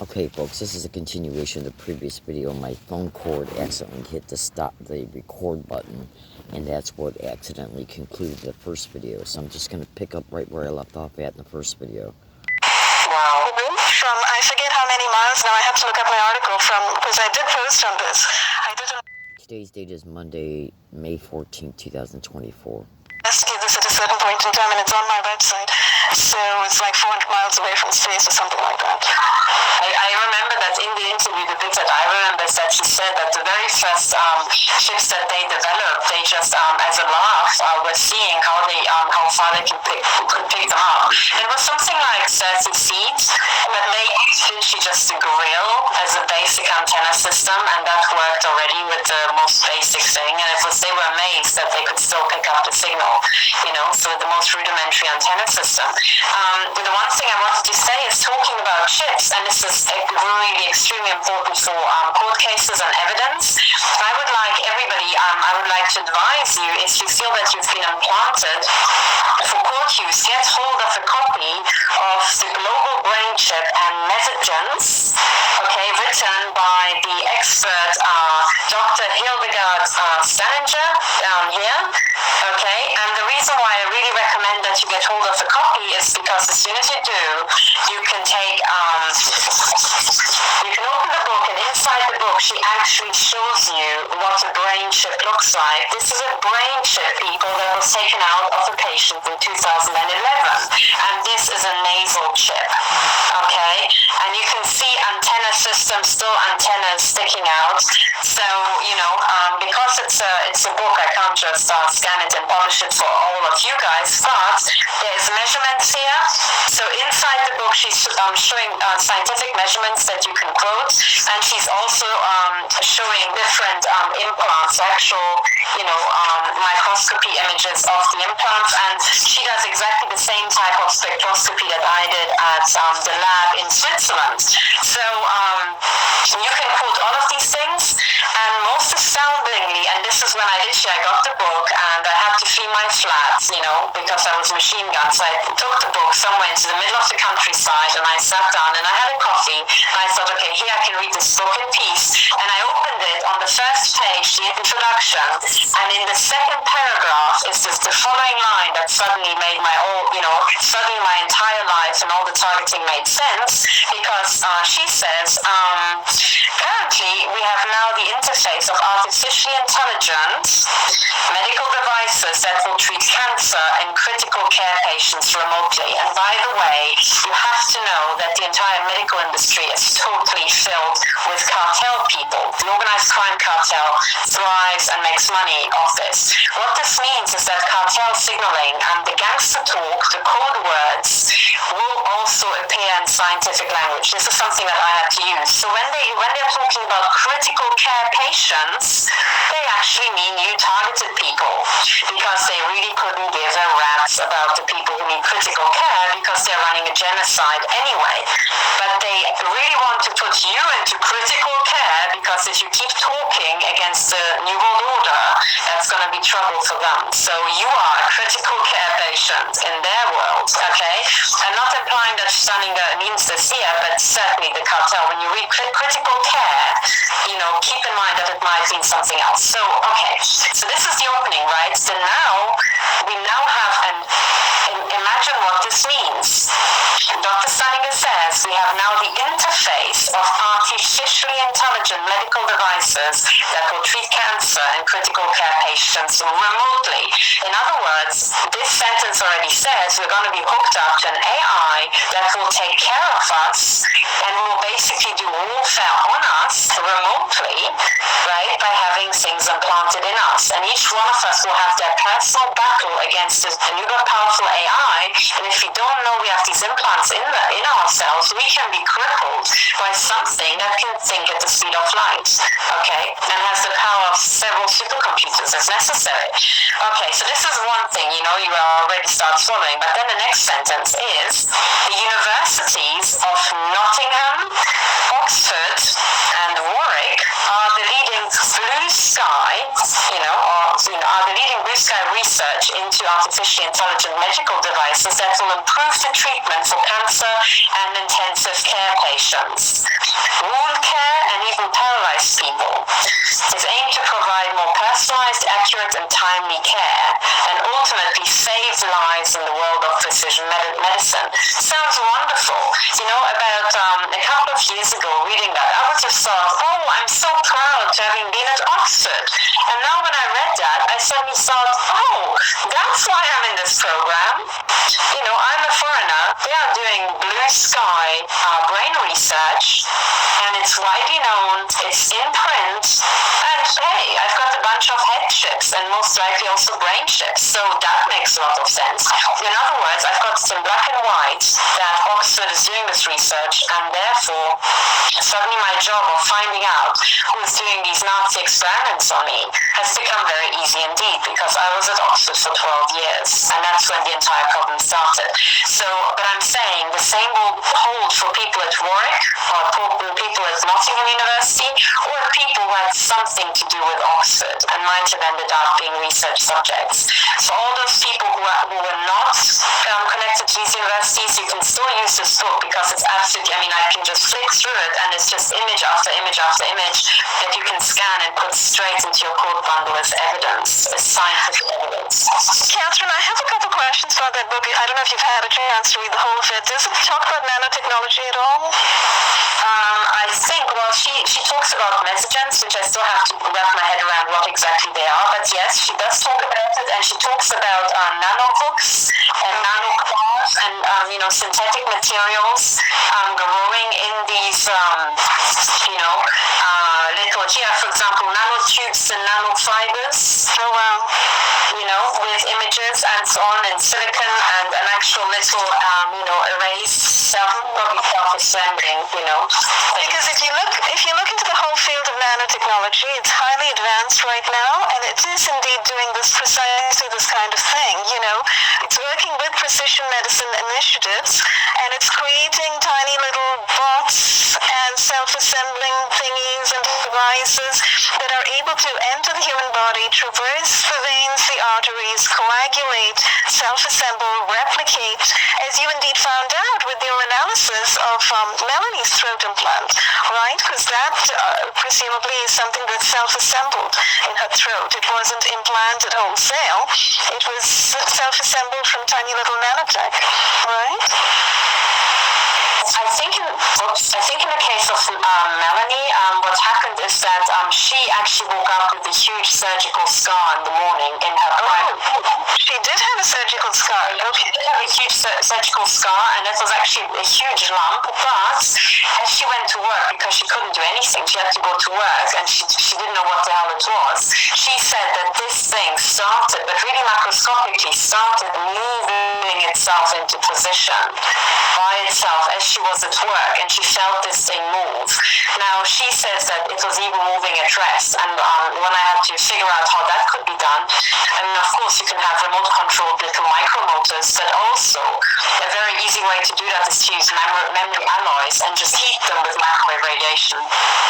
Okay, folks, this is a continuation of the previous video. My phone cord accidentally hit the record button, and that's what accidentally concluded the first video. So I'm just going to pick up right where I left off at in the first video. Wow. From, I forget how many miles now, I have to look up my article because I did post on this. Today's date is Monday, May 14th, 2024. Investigate this at a certain point in time, and it's on my website. So it's like 400 miles away from space or something like that. I remember that in the interview, the bit that I remember is that she said that the very first ships that they developed, they just, as a laugh, were seeing how far they could pick them up. And it was something like 30 feet, but they used literally just a grill as a basic antenna system, and that worked already with the most basic thing. And they were amazed that they could still pick up the signal, so the most rudimentary antenna system. But the one thing I wanted to say is talking about chips, and this is really extremely important for court cases and evidence. I would like everybody, I would like to advise you, if you feel that you've been implanted for court use, get hold of a copy of the Global Brain Chip and Messages, written by the expert Dr. Hildegard Staninger down here. And the reason why I really recommend that you get hold of a copy is because as soon as you do, you can open the book, and inside the book she actually shows you what a brain chip looks like. This is a brain chip, people, that was taken out of a patient in 2011, and this is a nasal chip, and you can see antenna system, still antennas sticking out. So because it's a book, I can't just scan it and publish it for all of you guys, but there's measurements here. So inside the book she's showing scientific measurements that you can quote, and she's also showing different implants, actual microscopy images of the implants, and she does exactly the same type of spectroscopy that I did at the lab in Switzerland. So you can quote all of these things, and most astoundingly, and this is when I got the book, and I had to flee my flat, because I was machine gunned. So I took the book somewhere into the middle of the countryside, and I sat down and I had a coffee, and I thought, okay, here I can read this book in peace. And I opened it. On the first page, the introduction, and in the second paragraph is just the following line that suddenly made suddenly my entire life and all the targeting made sense, because she says, currently we have now the interface of artificially intelligent medical devices that will treat cancer and critical care patients remotely. And by the way, you have to know that the entire medical industry is totally filled with cartel people. The organized crime cartel thrives and makes money off this. What this means is that cartel signaling and the gangster talk, the code words, will also appear in scientific language. This is something that I had to use. So when they're talking about critical care patients, they actually mean you targeted people, because they really couldn't give a rat's about the people who need critical care, because they're running a genocide anyway. But they really want to put you into critical care, because if you keep talking against the New World Order, that's going to be trouble for them. So you are a critical care patient in their world, I'm not implying that Staninger means this here, but certainly the cartel, when you read critical care, keep in mind that it might mean something else. So this is the opening, right? So we now have imagine what this means. Dr. Staninger says we have now the interface of artificially intelligent medical devices that will treat cancer and critical care patients remotely. In other words, this sentence already says we're going to be hooked up to an AI that will take care of us and will basically do warfare on us remotely, right, by having things implanted in us. And each one of us will have their personal battle against this uber powerful AI. And if we don't know we have these implants in ourselves, we can be crippled by something that can think at the speed of light, and has the power of several supercomputers as necessary. So this is one thing, you already start following. But then the next sentence is the universities of Nottingham, Oxford, and Warwick are the leading blue sky, are the leading blue sky research research into artificially intelligent medical devices that will improve the treatment for cancer and intensive care patients, wound care, and even paralyzed people. It's aimed to provide more personalized, accurate, and timely care, and ultimately save lives in the world of precision medicine. Sounds wonderful. You know, about a couple of years ago, reading that, I would just thought, oh, I'm so proud to having been at Oxford. And now when I read that, I suddenly thought, oh, that's why I'm in this program. You know, I'm a foreigner. They are doing blue sky brain research, and it's widely known, it's in print, and hey, I've got a bunch of head chips and most likely also brain chips, so that makes a lot of sense. In other words, I've got some black and white that Oxford is doing this research, and therefore suddenly my job of finding out who's doing these Nazi experiments on me has become very easy indeed, because I was at Oxford for 12 years, and that's when the entire problem started. So, but I'm saying the same will hold for people at Warwick, or people at Nottingham University, or people who had something to do with Oxford and might have ended up being research subjects. So all those people who were not connected to these universities, you can still use this book, because it's absolutely, I mean, I can just flick through it, and it's just image after image after image that you can scan and put straight into your quote bundle as evidence, as scientific evidence. Catherine, I have a couple questions about that book. I don't know if you've had a chance to read the whole of it. Does it talk about nanotechnology at all? I think, well, she talks about messagens, which I still have to wrap my head around what exactly they are, but yes, she does talk about it, and she talks about nanohooks and nanocars and, synthetic materials growing in these, little, here, for example, nanotubes and nanofibers. Oh, wow. With images and so on, and silicon and an actual little, arrays, probably self-assembling, Because if you look into the whole field of nanotechnology, it's highly advanced right now, and it is indeed doing precisely this kind of thing. It's working with precision medicine initiatives, and it's creating tiny little bots and self-assembling thingies and devices that are able to enter the human body, traverse the veins, the arteries, coagulate, self-assemble, replicate, as you indeed found out with your analysis of Melanie's throat implant, right? Because that presumably is something that's self-assembled in her throat. It wasn't implanted wholesale. It was self-assembled from tiny little nanotech, right? I think in the case of Melanie, what happened is that she actually woke up with a huge surgical scar in the morning in her private. She did have a surgical scar. She did have a huge surgical scar, and it was actually a huge lump. But as she went to work, because she couldn't do anything, she had to go to work, and she didn't know what the hell it was. She said that this thing started, but really macroscopically started moving itself into position by itself as she was at work, and she felt this thing move. Now, she says that it was even moving at rest, and when I had to figure out how that could be done, I mean, of course, you can have remote-controlled little micromotors, but also a very easy way to do that is to use memory alloys and just heat them with microwave radiation.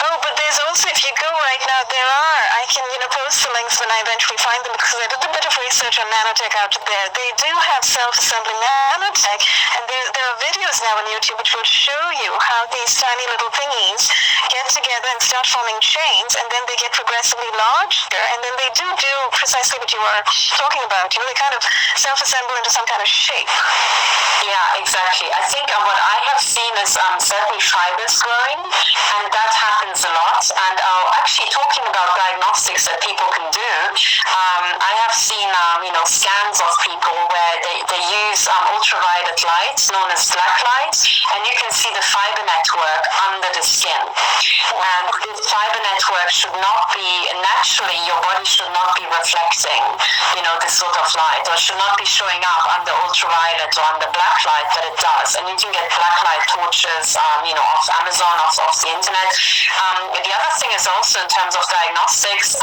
Oh, but there's also, if you go right now, I can, post the links when I eventually find them, because I did a bit of research on nanotech out there. They do have self-assembling nanotech, and there are videos now on YouTube which will show you how these tiny little thingies get together and start forming chains, and then they get progressively larger, and then they do precisely what you were talking about. They kind of self-assemble into some kind of shape. Yeah, exactly. I think what I have seen is certainly fibers growing, and that happens a lot. And actually talking about diagnostics that people can do, I have seen scans of people where they use ultraviolet light, known as black light, and you can see the fiber network under the skin. And this fiber network should not be, naturally, your body should not be reflecting, this sort of light, or should not be showing up under ultraviolet or under black light, but it does. And you can get black light torches, off Amazon, off the internet. The other thing is also in terms of diagnostics,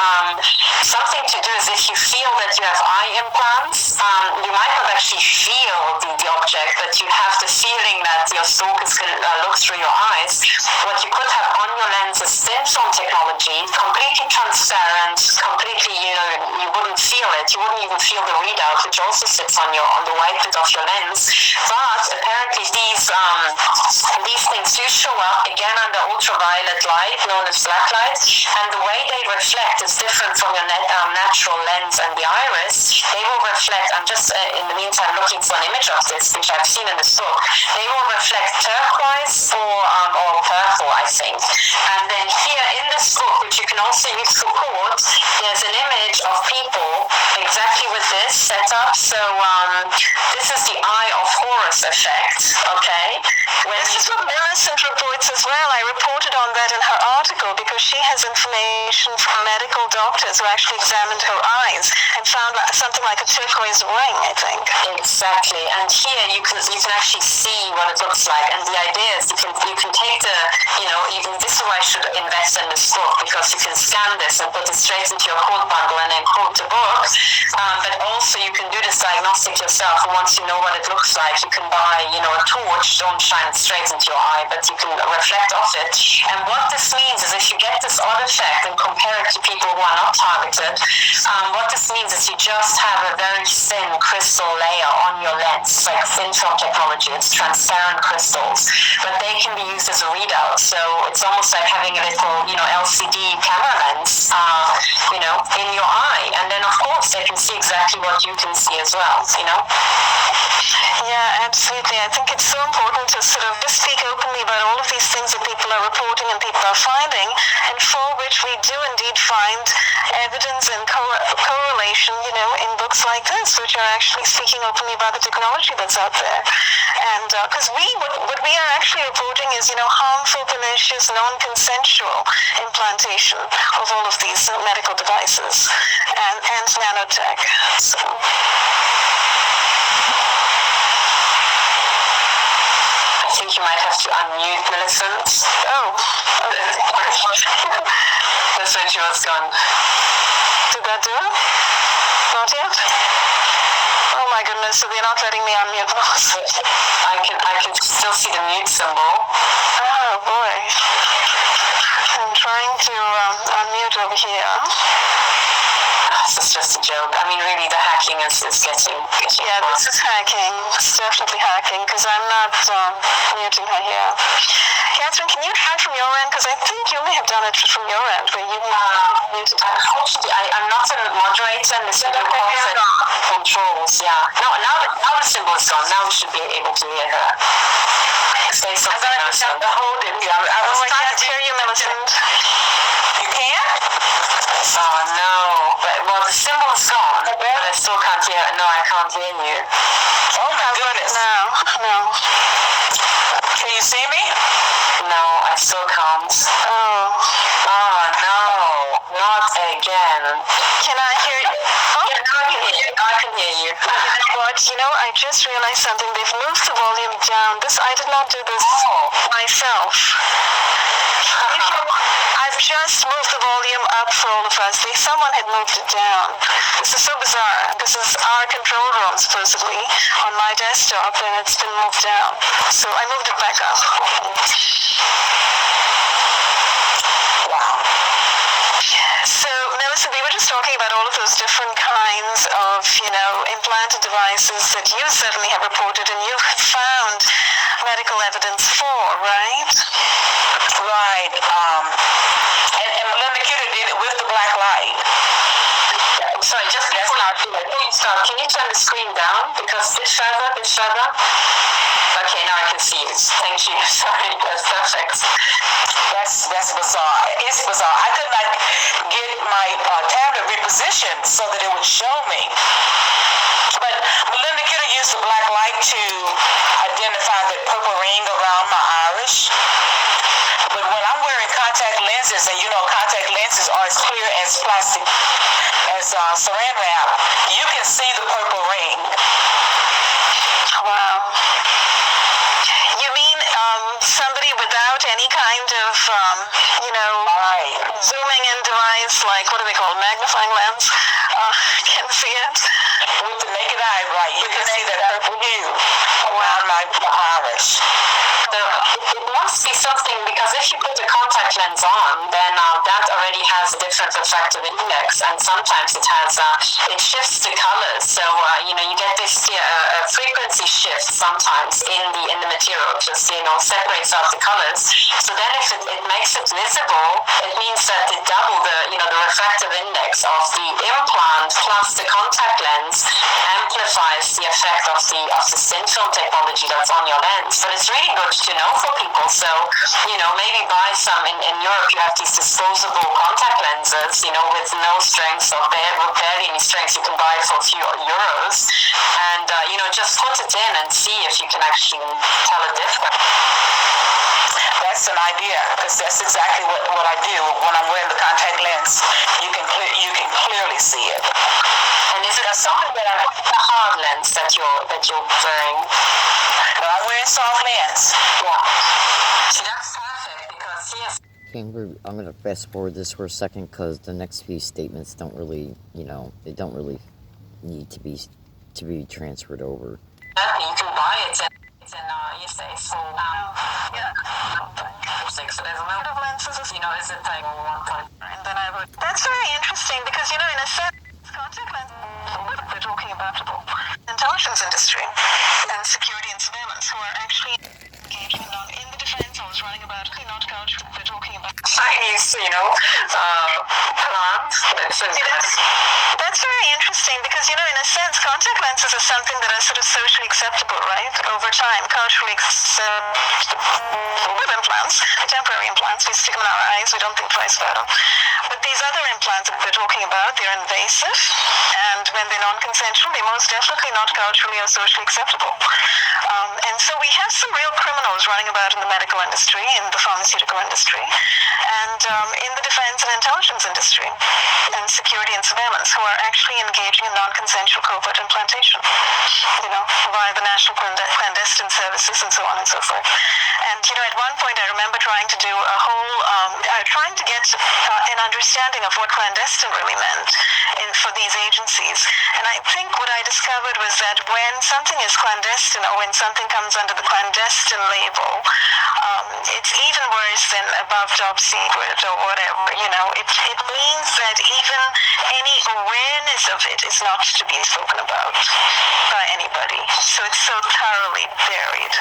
something to do is if you feel that you have eye implants, you might not actually feel the object, but you have the feeling that your stalkers can look through your eyes. What you could have on your lens is thin film technology, completely transparent, completely, you wouldn't feel it. You wouldn't even feel the readout, which also sits on the white bit of your lens. But apparently these things do show up again under ultraviolet light, known as black light, and the way they reflect is different from your natural lens and the iris. They will reflect. I'm just in the meantime looking for an image of this, which I've seen in this book. They will reflect turquoise or purple, I think. And then here in this book, which you can also use for court, there's an image of people exactly with this setup. So this is the Eye of Horus effect, okay? This is what Millicent reports as well. I reported on that in her article because she has information from medical doctors who actually examined her eyes and found something like a turquoise ring, I think. Exactly. And here you can actually see what it looks like. And the idea is you can take this is why I should invest in this book, because you can scan this and put it straight into your quote bundle and then quote the book. But also you can do this diagnostic yourself. And once you know what it looks like, you can buy, a torch. Don't shine it straight into your eye, but you can reflect off it. And what this means is if you get this odd effect and compare it to people who are not targeted, what this means is you just have a very thin crystal layer on your lens. It's like thin film technology. It's transparent crystals, but they can be used as a readout. So it's almost like having a little, LCD camera lens, in your eye. And then, of course, they can see exactly what you can see as well, Yeah, absolutely. I think it's so important to sort of just speak openly about all of these things that people are reporting and people are finding, and for which we do indeed find evidence and correlation, in books like this, which are actually speaking openly about the technology that's out there. And because what we are actually reporting is, harmful, pernicious, non-consensual implantation of all of these medical devices and nanotech. So. I think you might have to unmute Millicent. Oh. That's when she was gone. Did that do it? Not yet? Oh my goodness, so they're not letting me unmute those. I can still see the mute symbol. Oh boy. I'm trying to unmute over here. This is just a joke. I mean, really, the hacking is getting yeah, worse. This is hacking. It's definitely hacking because I'm not muting her here. Catherine, can you try from your end? Because I think you may have done it from your end where you muted her. Unfortunately, I'm not a moderator and the symbol controls. Yeah. No, now the symbol is gone. Now we should be able to hear her. Say something else. Hold it. I can't hear you, Millicent. You can't? Oh no. Well, the symbol is gone, but I still can't hear. No, I can't hear you. Oh my goodness. No. Can you see me? No, I still can't. Oh no, not again. Can I hear you? Oh, yeah, now I can hear you. But I just realized something. They've moved the volume down. I did not do this myself. I've just moved the volume up for all of us. Someone had moved it down. This is so bizarre. This is our control room, supposedly, on my desktop, and it's been moved down. So I moved it back up. Wow. So, Melissa, we were just talking about all of those different kinds of, implanted devices that you certainly have reported and you've found medical evidence for, right? Right. And Melinda Kidder did it with the black light. Sorry, just before you start, can you turn the screen down? Because bit further. Okay, now I can see you. Thank you. Sorry, that's perfect. That's bizarre. It's bizarre. I could not get my tablet repositioned so that it would show me. But Melinda Kidder used the black light to identify the purple ring around my iris. But when I'm wearing contact lenses, and contact lenses are as clear as plastic, as saran wrap, you can see the purple ring. Wow. You mean somebody without any kind of, zooming in device, like, what do they call it, magnifying lens, can see it? With the naked eye, right, you can see that purple hue around my iris. So it must be something, because because if you put the contact lens on, then that already has a different refractive index, and sometimes it shifts the colors. So you get this frequency shift sometimes in the material, just separates out the colors. So then if it makes it visible, it means that it double the refractive index of the implant plus the contact lens amplifies the effect of the thin film technology that's on your lens. But it's really good to know for people. So maybe buy some. In Europe, you have these disposable contact lenses, with no strengths or barely any strengths. You can buy it for a few euros, and just put it in and see if you can actually tell a difference. That's an idea, because that's exactly what I do when I'm wearing the contact lens. You can clearly see it. And is it something that a hard lens that you're wearing? No, I'm wearing soft lens. Yeah. See, that's perfect, because yes. Okay, I'm gonna fast forward this for a second because the next few statements don't really, they don't really need to be transferred over. You can buy it in ESA for so there's a lot of lenses, is it like 1 point? And then I wrote. That's very interesting because in a sense, contact lenses we're talking about the intelligence industry and security and surveillance who are actually engaging in the defense. I was writing about not culture. We're talking about Chinese, plants. That's very interesting because in a sense, contact lenses are something that are sort of socially acceptable, right? Over time, culturally acceptable. With implants, temporary implants, we stick them in our eyes. We don't think twice about them. But these other implants that we're talking about, they're invasive, and when they're non-consensual, they're most definitely not culturally or socially acceptable. And so we have some real criminals running about in the medical industry, in the pharmaceutical industry, and in the defense and intelligence industry, and security and surveillance, who are actually engaging in non-consensual covert implantation, via the national clandestine services and so on and so forth. And at one point I remember trying to do a whole, trying to get an understanding of what clandestine really meant for these agencies. And I think what I discovered was that when something is clandestine, or when something comes under the clandestine label, it's even worse than above top secret or whatever. It means that even any awareness of it is not to be spoken about by anybody. So it's so thoroughly buried,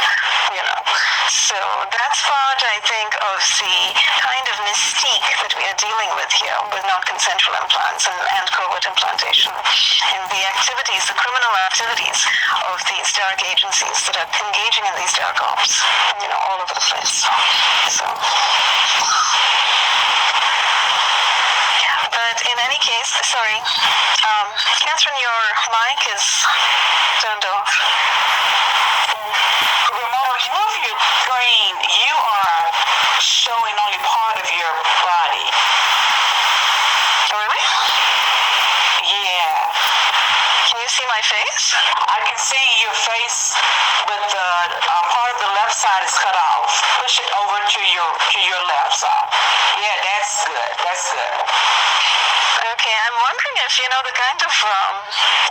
So that's part, I think, of the kind of mystique that we are dealing with here with non-consensual implants and covert implantation, and the activities, the criminal activities of these dark agencies that are engaging in these dark ops, all over the place. So. But in any case, sorry, Catherine, your mic is turned off. Remove your screen. You are showing only part of your body. Really? Yeah. Can you see my face? I can see your face, but the part of the left side is cut off. Push it over to your left side. Yeah, that's good. That's good. Okay, I'm wondering if the kind of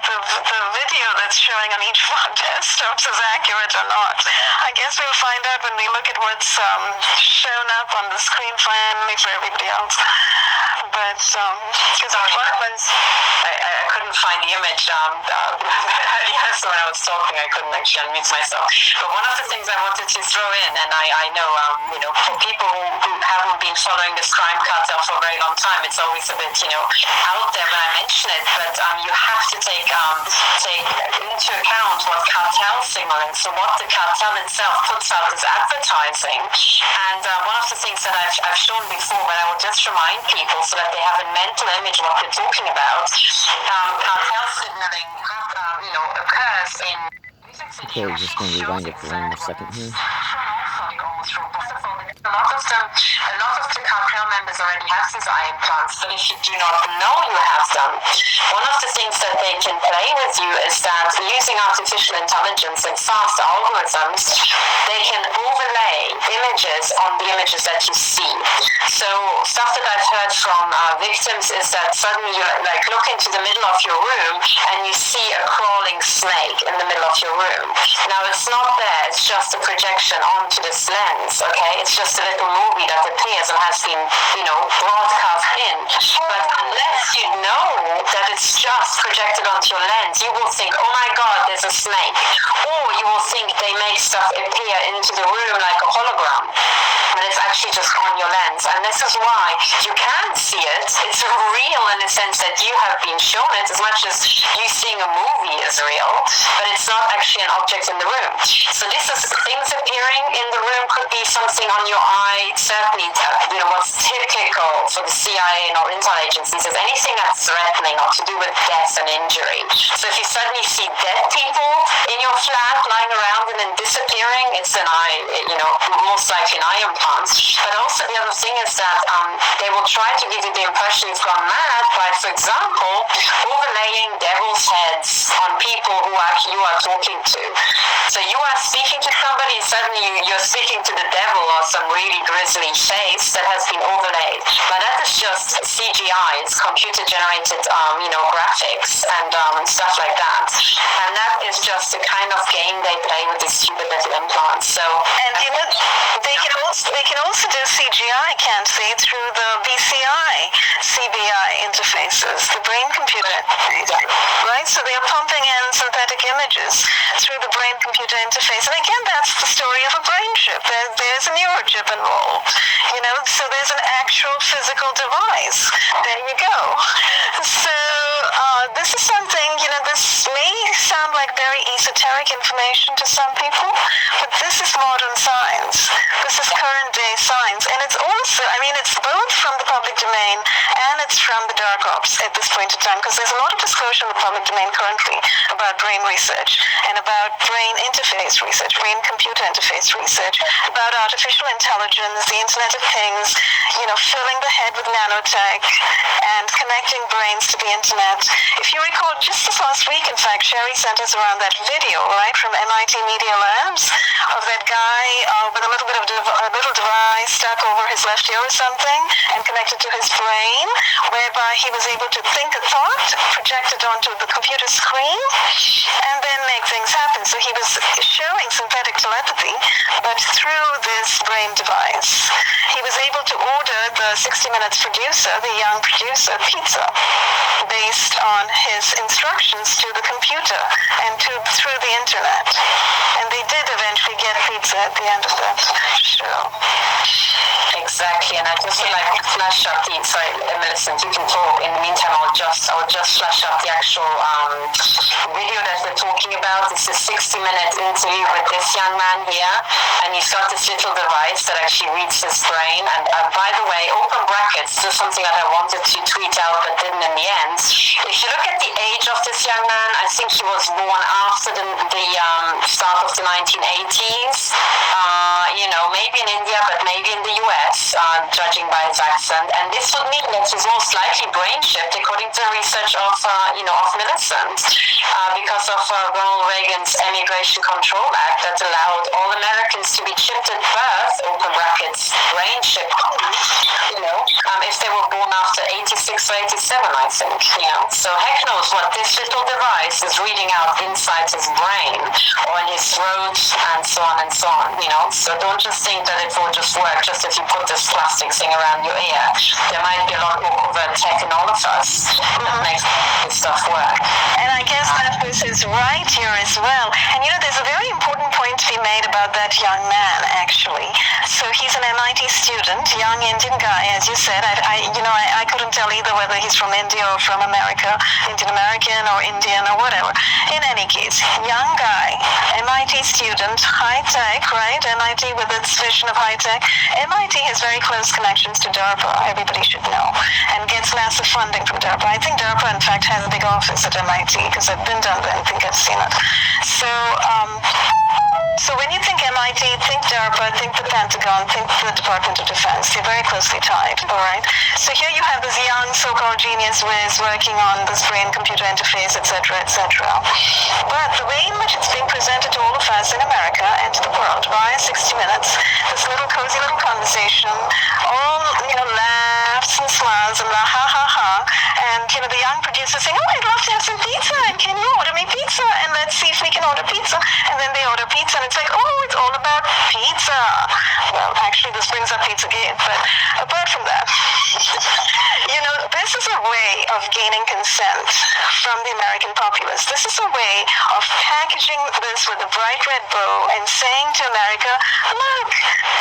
the video that's showing on each of our desktops is accurate or not. I guess we'll find out when we look at what's shown up on the screen finally for everybody else. But because I couldn't find the image. Yes, when I was talking, I couldn't actually unmute myself. But one of the things I wanted to throw in, and I know for people who haven't been following this crime cartel for a very long time, it's always a bit out there when I mention it. But you have to take into account what cartel signaling. So what the cartel itself puts out as advertising. And one of the things that I've shown before, but I will just remind people so that they have a mental image of what we're talking about. Cartel signaling, occurs in. Okay, we're just going to rewind it for 1 more second here. A lot of the cartel members already have these eye implants, but if you do not know you have them, one of the things that they can play with you is that using artificial intelligence and fast algorithms, they can overlay images on the images that you see. So stuff that I've heard from victims is that suddenly you like look into the middle of your room and you see a crawling snake in the middle of your room. Now it's not there, it's just a projection onto this lens, okay? It's just a little movie that appears and has been, broadcast in. But unless you know that it's just projected onto your lens, you will think, oh my God, there's a snake. Or you will think they make stuff appear into the room like a hologram. But it's actually just on your lens. And this is why you can see it. It's real in the sense that you have been shown it as much as you seeing a movie is real, but it's not actually an object in the room. So this is things appearing in the room could be something on your eye, certainly, what's typical for the CIA and all intel agencies is anything that's threatening or to do with death and injury. So if you suddenly see dead people in your flat lying around and then disappearing, it's an eye, most likely an eye implant. But also the other thing is that they will try to give you the impression you've gone mad by, for example, overlaying devil's heads on people who you are talking to. So you are speaking to somebody, suddenly you're speaking to the devil or some really grisly face that has been overlaid. But that is just CGI, it's computer-generated, graphics and stuff like that. And that is just the kind of game they play with these stupid little implants. So, and they can also do CGI, can't they, through the BCI, CBI interfaces, the brain-computer interface, right? So they are pumping in synthetic images through the brain-computer interface. And again, that's the story of a brain chip. There's a neurochip involved, so there's an actual physical device. There you go. So this is something, this may sound like very esoteric information to some people, but this is modern science. This is current day science. And it's also, it's both from the public domain and it's from the dark ops at this point in time, because there's a lot of disclosure in the public domain currently about brain research and about brain interface research, brain-computer interface research, about artificial intelligence, the Internet of Things, filling the head with nanotech and connecting brains to the Internet. If you recall, just this last week, in fact, Sherry sent us around that video, right, from MIT Media Labs of that guy with a little bit of a little device stuck over his left ear or something and connected to his brain, whereby he was able to think a thought, project it onto the computer screen, and then make things happen. So he was showing synthetic telepathy, but through this brain device. He was able to order the 60 Minutes producer, the young producer, pizza, based on his instructions to the computer and through the Internet. And they did eventually get pizza at the end of that show. Exactly, and I just would like to flash up sorry, Millicent, you can talk. In the meantime, I'll just flash up the actual video that we're talking about. It's a 60-minute interview with this young man here, and he's got this little device that actually reads his brain. And by the way, open brackets, just something that I wanted to tweet out but didn't in the end. If you look at the age of this young man, I think he was born after the start of the 1980s. Maybe in India, but maybe in the US, judging by his accent. And this would mean that he's most likely brain chipped, according to the research of Millicent, because of Ronald Reagan's Immigration Control Act that allowed all Americans to be chipped at birth, open brackets, brain chipped, if they were born after 86 or 87, I think. So heck knows what this little device is reading out inside his brain or in his throat and so on and so on. So don't just think that it will just work just if you put this plastic thing around your ear. There might be a lot more covert tech in all of us that makes this stuff work. And I guess that was his right here as well. And there's a very important point to be made about that young man, actually. So he's an MIT student, young Indian guy, as you said. I couldn't tell either whether he's from India or from America, Indian American or Indian or whatever. In any case, young guy, MIT student, high tech, right? MIT with its vision of high tech. MIT has very close connections to DARPA, everybody should know, and gets massive funding from DARPA. I think DARPA, in fact, has a big office at MIT because I've been down there and think I've seen it. So So when you think MIT, think DARPA, think the Pentagon, think the Department of Defense. They're very closely tied, all right? So here you have this young so-called genius whiz working on this brain-computer interface, etc., etc. But the way in which it's being presented to all of us in America and to the world via 60 Minutes, this little cozy little conversation, all, laughs and smiles and la ha ha ha, and, the young producer saying, oh, I'd love to have some pizza, and can you order me pizza? And let's see if we can order pizza. And then they order pizza, and it's like, oh, it's all about pizza. Well, actually, this brings up Pizzagate, but apart from that, this is a way of gaining consent from the American populace. This is a way of packaging this with a bright red bow and saying to America, look,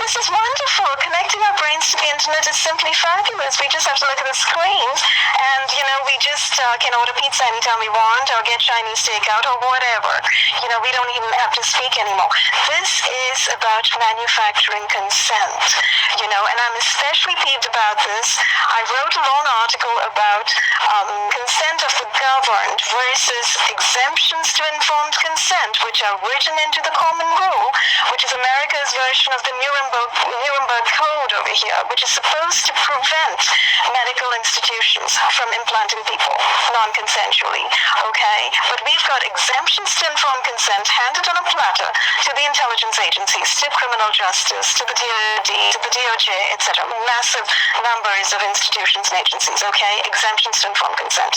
this is wonderful. Connecting our brains to the internet is simply fabulous. We just have to look at the screens and, we just can order pizza anytime we want or get Chinese takeout or whatever. We don't even have to speak anymore. This is about manufacturing consent, and I'm especially peeved about this. I wrote a long article about consent of the governed versus exemptions to informed consent, which are written into the common rule, which is America's version of the Nuremberg Code over here, which is supposed to prevent medical institutions from implanting people non-consensually, okay? But we've got exemptions to informed consent handed on a platter to the intelligence agencies, to criminal justice, to the DOD, to the DOJ, etc. Massive numbers of institutions and agencies, okay? Exemptions to informed consent.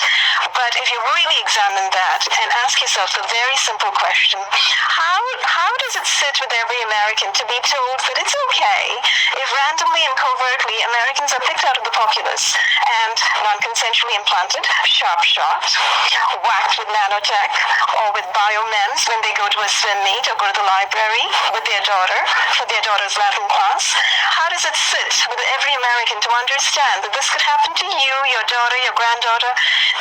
But if you really examine that and ask yourself the very simple question, how does it sit with every American to be told that it's okay if randomly and covertly Americans are picked out of the populace and non-consensually implanted, sharp shot, whacked with nanotech or with biomems when they go to a swim meet or go to the library with their daughter for their daughter's Latin class? How does it sit with every American to understand that this could happen to you, your daughter, your granddaughter?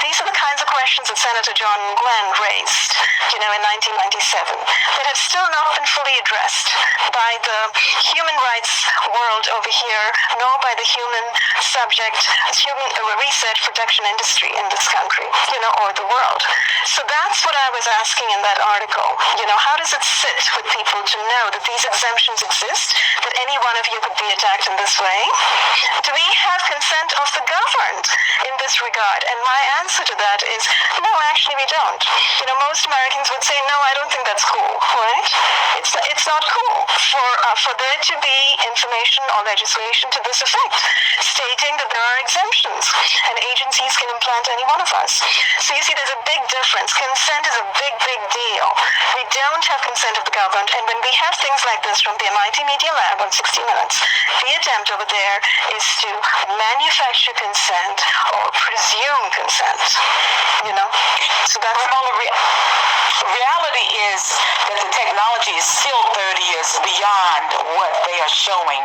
These are the kinds of questions that Senator John Glenn raised, in 1997 that have still not been fully addressed by the human rights world over here, nor by the human research production industry in this country, or the world. So that's what I was asking in that article. How does it sit with people to know that these exemptions exist, that any one of you could be attacked in this way? Do we have consent of the governed in this regard? And my answer to that is, no, actually we don't. Most Americans would say, no, I don't think that's cool, right? It's not cool for there to be information or legislation to this effect, stating that there are exemptions and agencies can implant any one of us. So you see, there's a big difference. Consent is a big, big deal. We don't have consent of the government, and when we have things like this from the MIT Media Lab on 60 Minutes, the attempt over there is to manufacture consent or presume consent, So that's reality is that the technology is still 30 years beyond what they are showing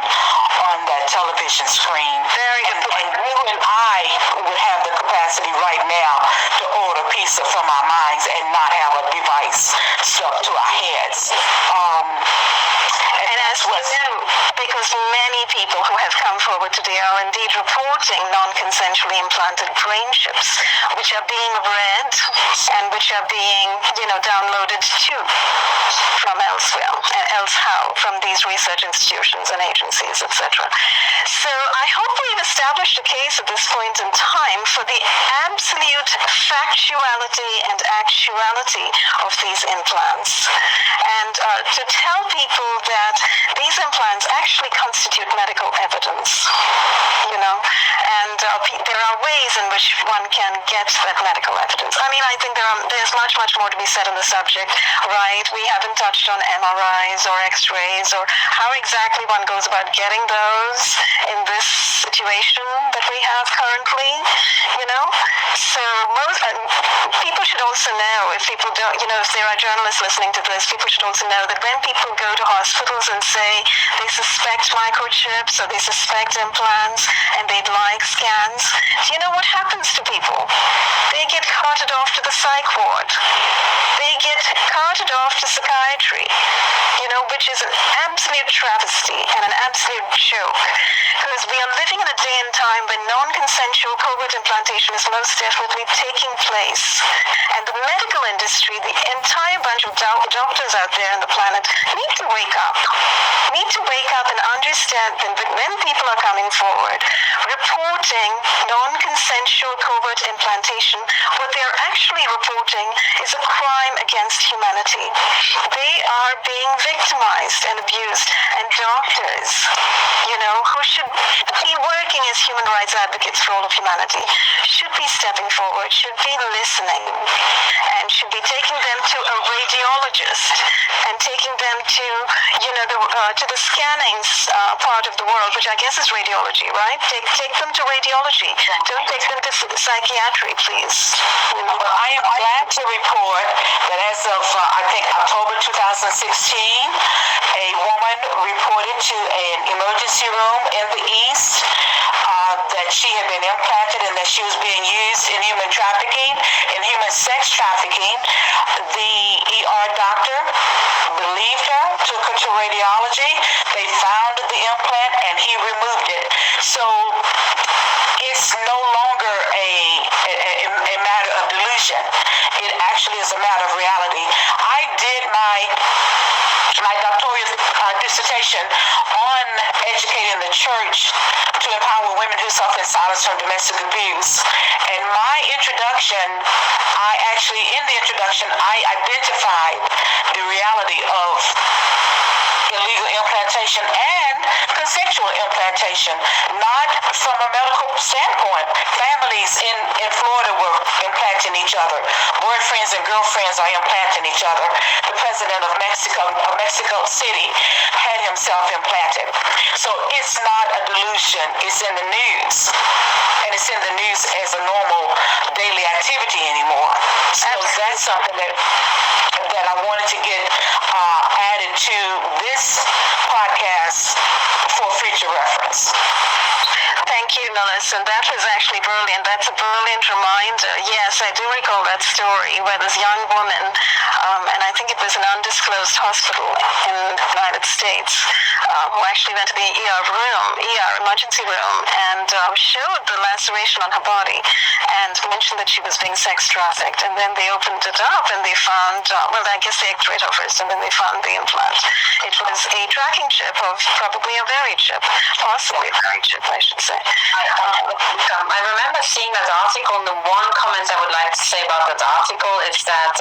on that television screen. Very good. And you and I would have the capacity right now to order pizza from our minds and not have a device stuck to our heads. And as we know, because many people who have come forward today are indeed reporting non-consensually implanted brain chips, which are being read and which are being, downloaded too from elsewhere, from these research institutions and agencies, etc. So I hope we've established a case at this point in time for the absolute factuality and actuality of these implants, and to tell people that these implants actually constitute medical evidence, and there are ways in which one can get that medical evidence. I mean, I think there's much, much more to be said on the subject, right? We haven't touched on MRIs or X-rays or how exactly one goes about getting those in this situation that we have currently, So people should also know, if people don't, if there are journalists listening to this, people should also know that when people go to hospitals and say they suspect microchips or they suspect implants and they'd like scans, do you know what happens to people? They get carted off to the psych ward. They get carted off to psychiatry. which is an absolute travesty and an absolute joke. Because we are living in a day and time when non-consensual covert implantation is most definitely taking place. And the medical industry, the entire bunch of doctors out there on the planet need to wake up. Need to wake up and understand that when people are coming forward, reporting non-consensual covert implantation, what they're actually reporting is a crime against humanity. They are being victimized and abused, and doctors, who should be working as human rights advocates for all of humanity, should be stepping forward, should be listening, and should be taking them to a radiologist and taking them to, to the scanning part of the world, which I guess is radiology, right? Take them to radiology. Don't take them to psychiatry, please. Well, I am glad to report that as of, I think, October 2016, a woman reported to an emergency room in the East that she had been implanted and that she was being used in human trafficking, in human sex trafficking. The ER doctor believed her, took her to radiology. They found the implant and he removed it. So it's no longer a matter of delusion. It actually is a matter of reality. I did my doctoral dissertation on educating the church to empower women who suffer in silence from domestic abuse. And my introduction, in the introduction, I identified the reality of illegal implantation and consensual implantation, not from a medical standpoint. Families in Florida were implanting each other. Boyfriends and girlfriends are implanting each other. The president of Mexico City had himself implanted. So it's not a delusion. It's in the news. And it's in the news as a normal daily activity anymore. So that's something that I wanted to get added to this podcast for future reference. Thank you, Melissa. And that was actually brilliant. That's a brilliant reminder. Yes, I do recall that story where this young woman, and I think it was an undisclosed hospital in the United States, who actually went to the ER emergency room, and showed the laceration on her body and mentioned that she was being sex trafficked. And then they opened it up and they found, I guess they x-rayed her first, and then they found the implant. It was a tracking chip of probably a very chip, possibly a very chip, I should say. I remember seeing that article, and the one comment I would like to say about that article is that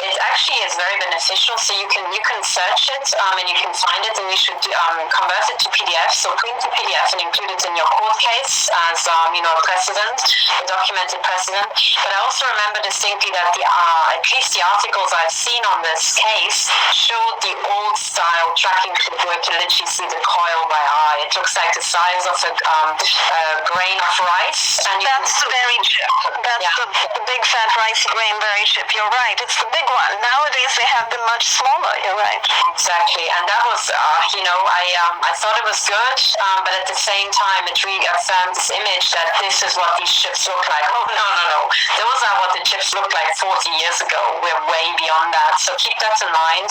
it actually is very beneficial. So you can search it and you can find it, and you should convert it to PDF. So print the PDF and include it in your court case as precedent, a documented precedent. But I also remember distinctly that at least the articles I've seen on this case showed the old style tracking clip where you can literally see the coil by eye. It looks like the size of a grain of rice, and that's the berry chip. That's the big fat ricey grain berry chip. You're right. It's the big one. Nowadays they have them much smaller. You're right. Exactly, and that was, I thought it was good, but at the same time, it reaffirmed this image that this is what these chips look like. Oh no, those are what the chips looked like 40 years ago. We're way beyond that, so keep that in mind.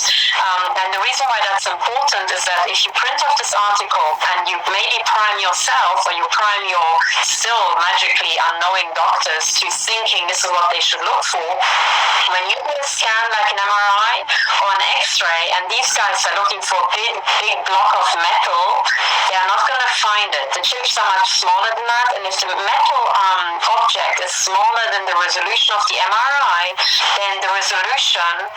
And the reason why that's important is that if you print off this article and you maybe prime yourself, or you prime your still magically unknowing doctors to thinking this is what they should look for, when you do a scan like an MRI or an X-ray, and these guys are looking for a big block of metal, they are not going to find it. The chips are much smaller than that, and if the metal object is smaller than the resolution of the MRI, then the resolution,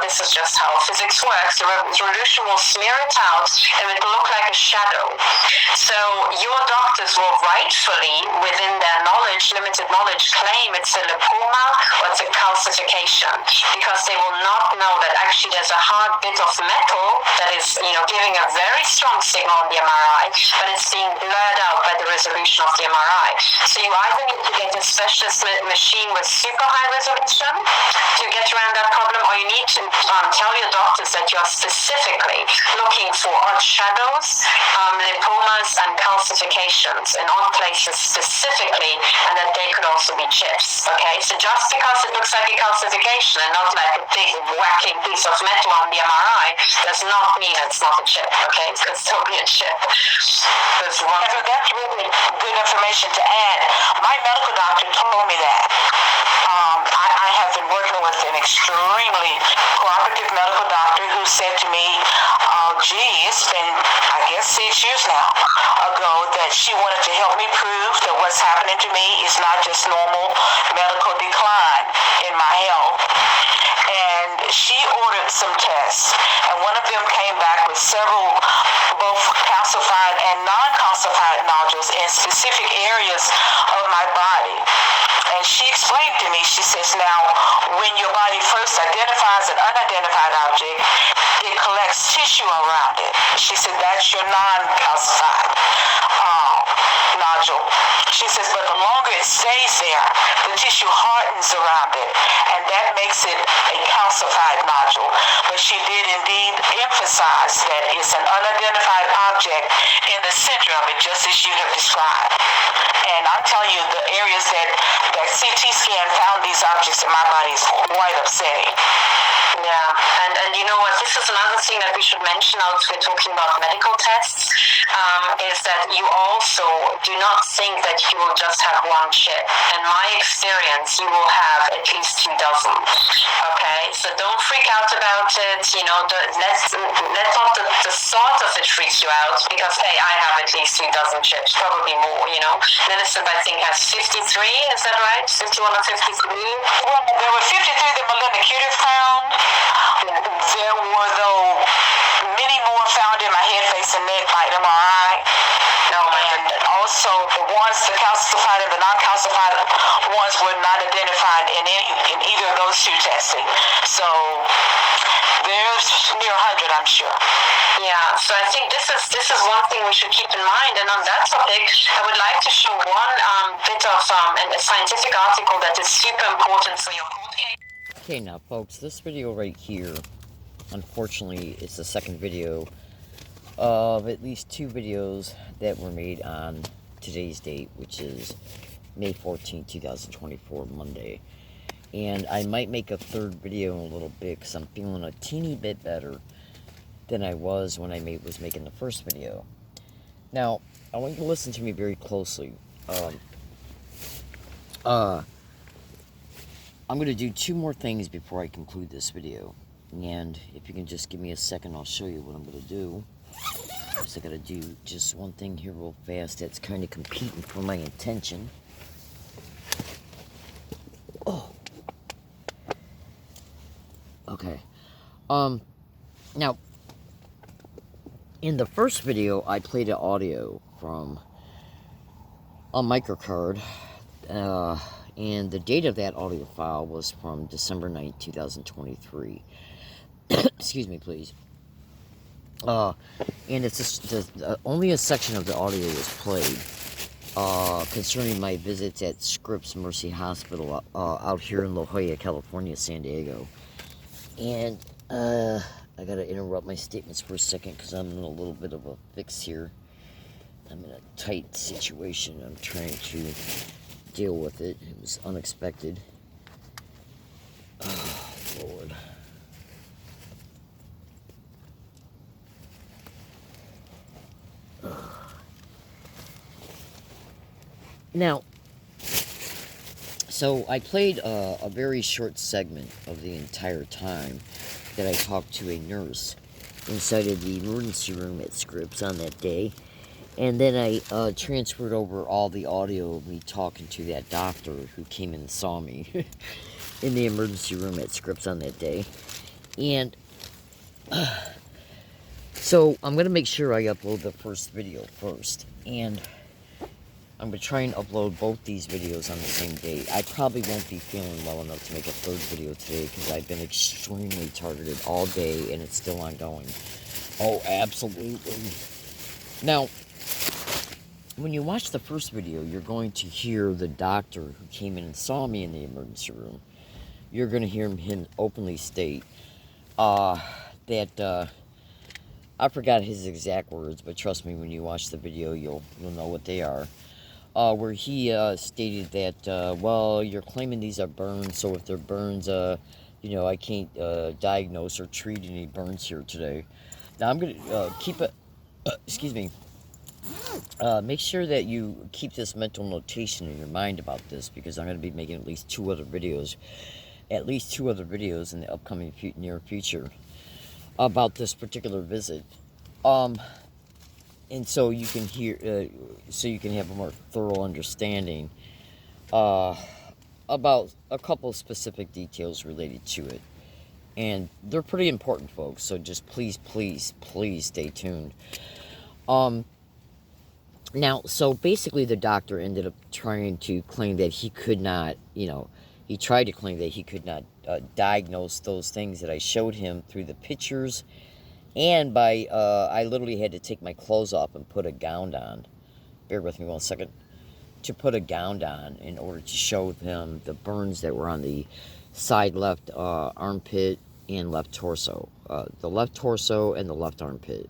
this is just how physics works, the resolution will smear it out and it will look like a shadow. So your doctors will rightfully, within their limited knowledge, claim it's a lipoma or it's a calcification, because they will not know that actually there's a hard bit of metal that is, giving a very strong signal on the MRI, but it's being blurred out by the resolution of the MRI. So you either need to get a specialist machine with super high resolution to get around that problem, or you need to tell your doctors that you're specifically looking for odd shadows, lipomas, and calcifications in odd places specifically, and that they could also be chips. Okay, so just because it looks like a calcification and not like a big whacking piece of metal on the MRI does not mean it's not a chip. Okay, it could still be a chip. That's one. That's really good information to add. My medical doctor told me that. I have been working with an extremely cooperative medical doctor who said to me, it's been, I guess, 6 years now ago, that she wanted to help me prove that what's happening to me is not just normal medical decline in my health. And she ordered some tests, and one of them came back with several both calcified and non-calcified nodules in specific areas of my body. And she explained to me, she says, now, when your body first identifies an unidentified object, it collects tissue around it. She said, that's your non-calcified nodule. She says, but the longer it stays there, the tissue hardens around it, and that makes it a calcified nodule. But she did indeed emphasize that it's an unidentified object in the center of it, just as you have described. And I'm telling you, the areas that CT scan found these objects in my body is quite upsetting. Yeah, and you know what, this is another thing that we should mention as we're talking about medical tests, is that you also do not think that you will just have one chip. In my experience, you will have at least 2 dozen. Okay, so don't freak out about it, you know, let not the thought of it freak you out, because hey, I have at least 2 dozen chips, probably more, you know. Millicent, I think, has 53, is that right? 51 or 53? Well, there were 53 that Melinda Cuter found. There were, though, many more found in my head, face, and neck by MRI. No, and also the ones, the calcified and the non-calcified ones, were not identified in either of those 2 testing. So there's near 100, I'm sure. Yeah, so I think this is one thing we should keep in mind. And on that topic, I would like to show one bit of a scientific article that is super important for your court case. Okay, now folks, this video right here, unfortunately, is the second video of at least 2 videos that were made on today's date, which is May 14, 2024, Monday. And I might make a third video in a little bit, because I'm feeling a teeny bit better than I was when I was making the first video. Now, I want you to listen to me very closely. I'm going to do 2 more things before I conclude this video. And if you can just give me a second, I'll show you what I'm going to do. First, I got to do just one thing here real fast that's kind of competing for my attention. Oh. Okay. Now, in the first video, I played an audio from a microcard. And the date of that audio file was from December 9th, 2023. Excuse me, please. And it's just, only a section of the audio was played concerning my visits at Scripps Mercy Hospital out here in La Jolla, California, San Diego. And I gotta interrupt my statements for a second because I'm in a little bit of a fix here. I'm in a tight situation. I'm trying to deal with it. It was unexpected. Oh, Lord. Now, so I played a very short segment of the entire time that I talked to a nurse inside of the emergency room at Scripps on that day. And then I transferred over all the audio of me talking to that doctor who came and saw me in the emergency room at Scripps on that day. And so I'm going to make sure I upload the first video first. And I'm going to try and upload both these videos on the same day. I probably won't be feeling well enough to make a third video today because I've been extremely targeted all day and it's still ongoing. Oh, absolutely. Now, when you watch the first video, you're going to hear the doctor who came in and saw me in the emergency room. You're going to hear him openly state that I forgot his exact words, but trust me, when you watch the video, you'll know what they are. Where he stated that, well, you're claiming these are burns, so if they're burns, you know, I can't diagnose or treat any burns here today. Now I'm going to keep it. Excuse me. Make sure that you keep this mental notation in your mind about this, because I'm going to be making at least two other videos in the upcoming near future about this particular visit. And so you can hear, so you can have a more thorough understanding about a couple specific details related to it. And they're pretty important, folks, so just please stay tuned. Now, so basically the doctor ended up trying to claim that he could not, he tried to claim that he could not diagnose those things that I showed him through the pictures, and by, I literally had to take my clothes off and put a gown on. Bear with me 1 second. To put a gown on in order to show him the burns that were on the side left armpit and left torso. The left torso and the left armpit.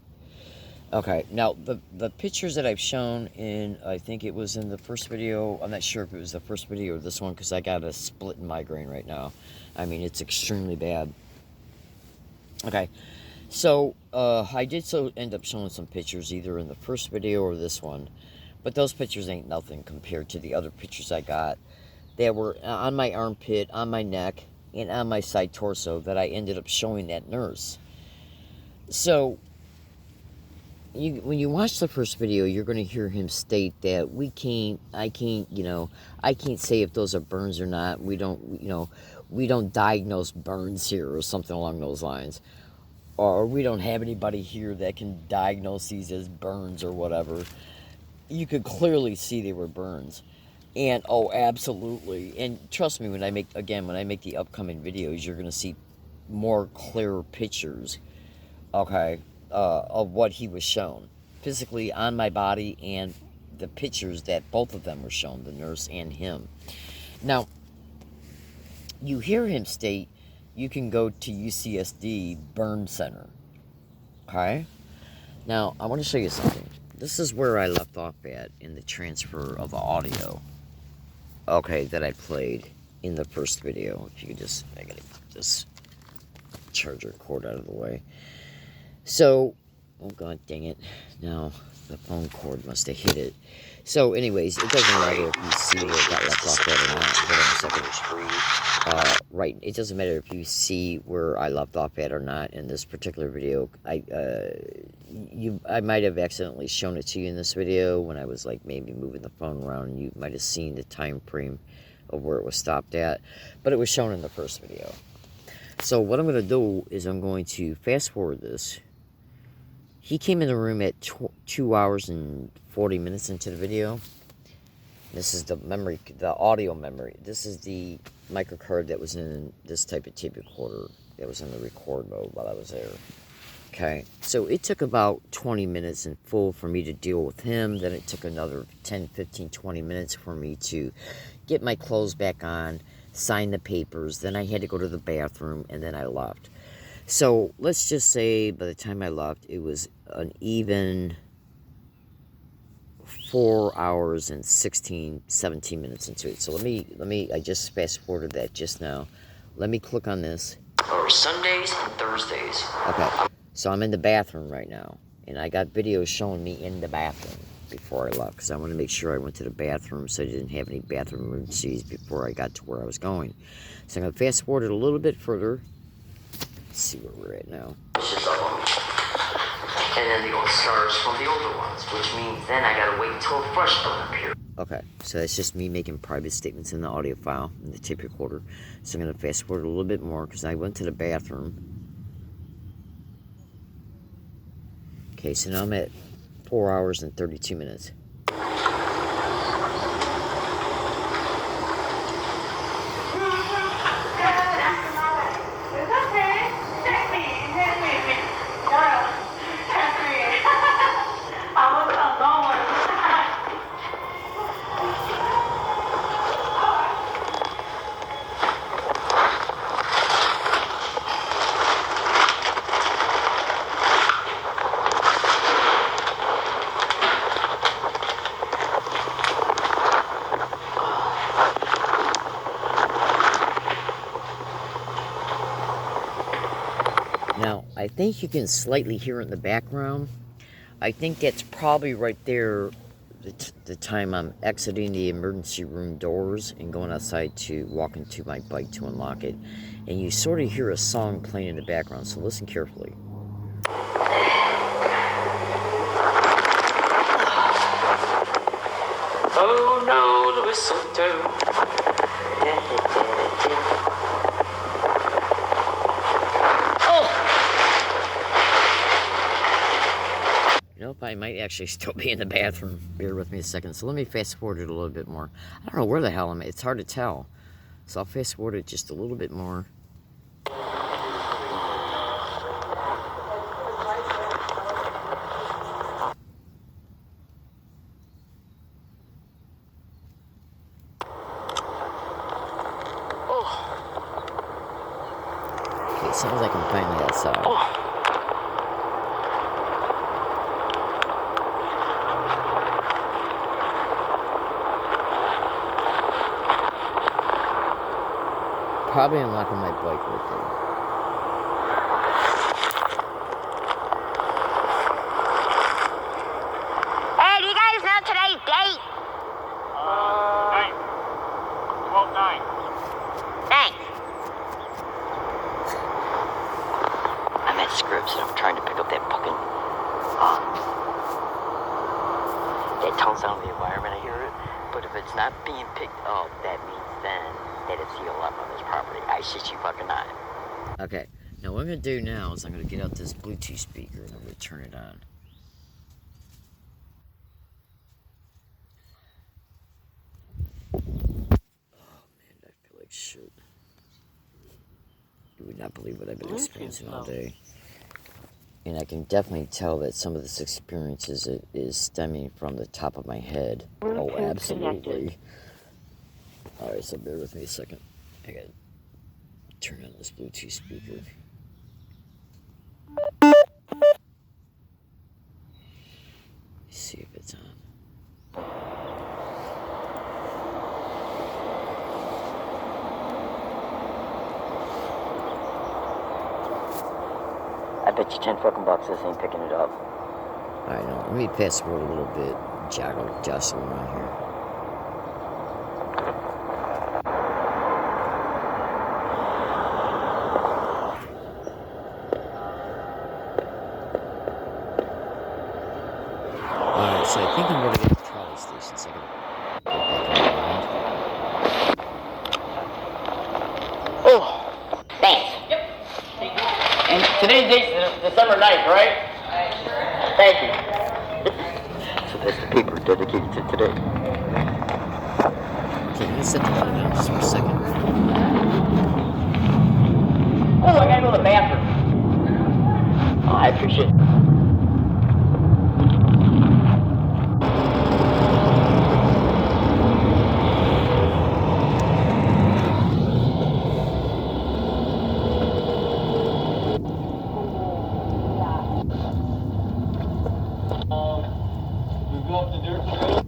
Okay, now the pictures that I've shown in, I think it was in the first video, I'm not sure if it was the first video or this one, because I got a split migraine right now. I mean, it's extremely bad. Okay, so I did end up showing some pictures either in the first video or this one, but those pictures ain't nothing compared to the other pictures I got that were on my armpit, on my neck, and on my side torso that I ended up showing that nurse. So when you watch the first video, you're going to hear him state that I can't say if those are burns or not. We don't diagnose burns here or something along those lines. Or we don't have anybody here that can diagnose these as burns or whatever. You could clearly see they were burns. And, oh, absolutely. And trust me, when I make the upcoming videos, you're going to see more clearer pictures, okay, of what he was shown physically on my body, and the pictures that both of them were shown, the nurse and him. Now, you hear him state you can go to UCSD Burn Center. Okay? Now, I want to show you something. This is where I left off at in the transfer of the audio, okay, that I played in the first video. If you could just, I gotta get this charger cord out of the way. So, oh god dang it, now the phone cord must have hit it. So anyways, it doesn't matter if you see where it got left off at or not. Hold on a second. Right, it doesn't matter if you see where I left off at or not in this particular video. I might have accidentally shown it to you in this video when I was like maybe moving the phone around, and you might have seen the time frame of where it was stopped at, but it was shown in the first video. So what I'm going to do is I'm going to fast forward this. He came in the room at 2 hours and 40 minutes into the video. This is the memory, the audio memory. This is the microcard that was in this type of tape recorder that was in the record mode while I was there. Okay, so it took about 20 minutes in full for me to deal with him. Then it took another 10, 15, 20 minutes for me to get my clothes back on, sign the papers. Then I had to go to the bathroom, and then I left. So let's just say by the time I left, it was an even 4 hours and 16, 17 minutes into it. So let me, I just fast forwarded that just now. Let me click on this. Or Sundays and Thursdays. Okay, so I'm in the bathroom right now, and I got videos showing me in the bathroom before I left, because I want to make sure I went to the bathroom so I didn't have any bathroom emergencies before I got to where I was going. So I'm going to fast forward it a little bit further. See where we're at now. And then the old scars from the older ones, which means then I gotta wait until a fresh burn appears. Okay, so that's just me making private statements in the audio file, in the tape recorder. So I'm gonna fast forward a little bit more because I went to the bathroom. Okay, so now I'm at 4 hours and 32 minutes. I think you can slightly hear it in the background. I think that's probably right there the time I'm exiting the emergency room doors and going outside to walk into my bike to unlock it. And you sort of hear a song playing in the background, so listen carefully. Oh no, the mistletoe. Nope, I might actually still be in the bathroom. Bear with me a second. So let me fast forward it a little bit more. I don't know where the hell I'm at. It's hard to tell. So I'll fast forward it just a little bit more. Okay, sounds like I'm finally outside. Probably unlocking my bike right there. Hey, do you guys know today's date? 12/9. Thanks. I'm at Scripps and I'm trying to pick up that fucking that tone sound of the environment. I hear it, but if it's not being picked up, that means then that it's the alarm on this property. I shit you fucking not. Okay, now what I'm gonna do now is I'm gonna get out this Bluetooth speaker and I'm gonna turn it on. Oh man, I feel like shit. You would not believe what I've been experiencing all day. And I can definitely tell that some of this experience is stemming from the top of my head. Oh, absolutely. Alright, so bear with me a second. I gotta turn on this Bluetooth speaker. Let's see if it's on. I bet you 10 fucking bucks this ain't picking it up. Alright, now let me fast forward a little bit. Jostle around here. Alright, so I think I'm gonna get to the trolley station, so I gotta go back around. Oh, thanks. Yep. And today's date's December 9th, right? Thank you. So that's the paper dedicated to today. Okay, let me set the phone down just for a second. Oh, I gotta go to the bathroom. Oh, I appreciate it. You go up the dirt trail?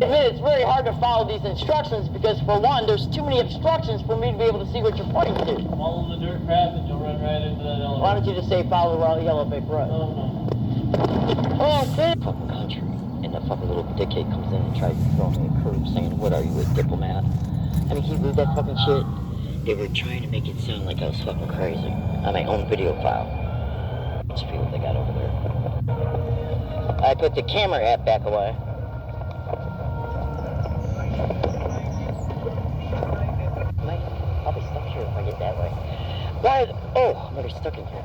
It's very hard to follow these instructions because, for one, there's too many obstructions for me to be able to see what you're pointing to. Follow the dirt path and you'll run right into that elevator. Why don't you just say follow the yellow brick road? No. Oh, okay. Fucking country. And that fucking little dickhead comes in and tries to throw me a curve saying, "What are you, a diplomat?" I mean, can you read that fucking shit? They were trying to make it sound like I was fucking crazy on my own video file. Let's see what they got over there. I put the camera app back away. I'll be stuck here if I get that way. Why? Oh, I'm already stuck in here.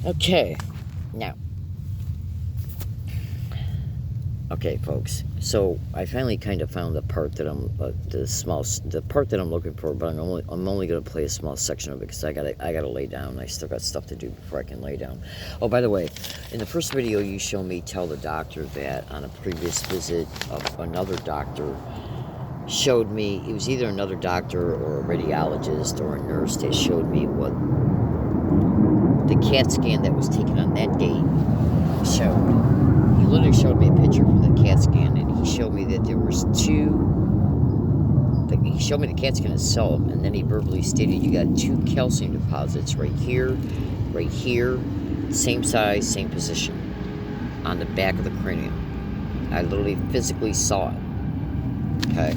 Okay, now. Okay, folks. So I finally kind of found the part that I'm the part that I'm looking for, but I'm only going to play a small section of it because I gotta lay down. I still got stuff to do before I can lay down. Oh, by the way, in the first video you showed me tell the doctor that on a previous visit of another doctor showed me, it was either another doctor or a radiologist or a nurse that showed me what the CAT scan that was taken on that date showed. He literally showed me a picture from the CAT scan, and he showed me that there was two he showed me the CAT scan itself, and then he verbally stated you got 2 calcium deposits right here, same size, same position, on the back of the cranium. I literally physically saw it. Okay.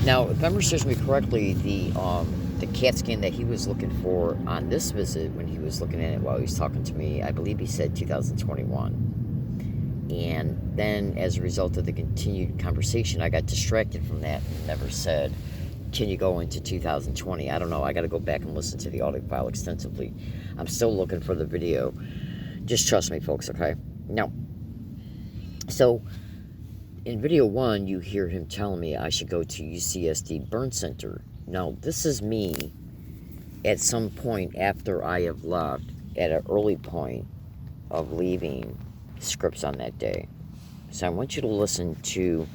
Now, if memory serves me correctly, the CAT scan that he was looking for on this visit, when he was looking at it while he was talking to me, I believe he said 2021. And then, as a result of the continued conversation, I got distracted from that and never said, can you go into 2020? I don't know. I got to go back and listen to the audio file extensively. I'm still looking for the video. Just trust me, folks, okay? Now, so in video 1, you hear him telling me I should go to UCSD Burn Center. Now, this is me at some point after I have left, at an early point of leaving Scripps on that day. So I want you to listen to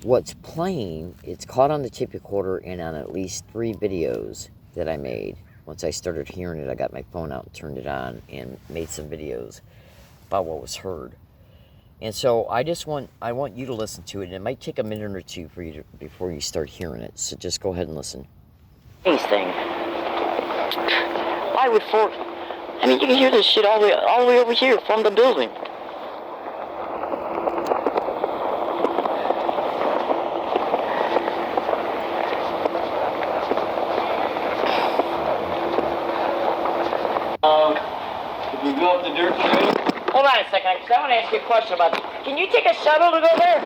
what's playing. It's caught on the tape recorder and on at least 3 videos that I made. Once I started hearing it, I got my phone out and turned it on and made some videos about what was heard. And so I want you to listen to it. And it might take a minute or two for you before you start hearing it. So just go ahead and listen. Thing. Why would Fort? I mean, you can hear this shit all the way over here from the building. If you go up the dirt trail. Hold on a second, because I want to ask you a question about this. Can you take a shuttle to go there?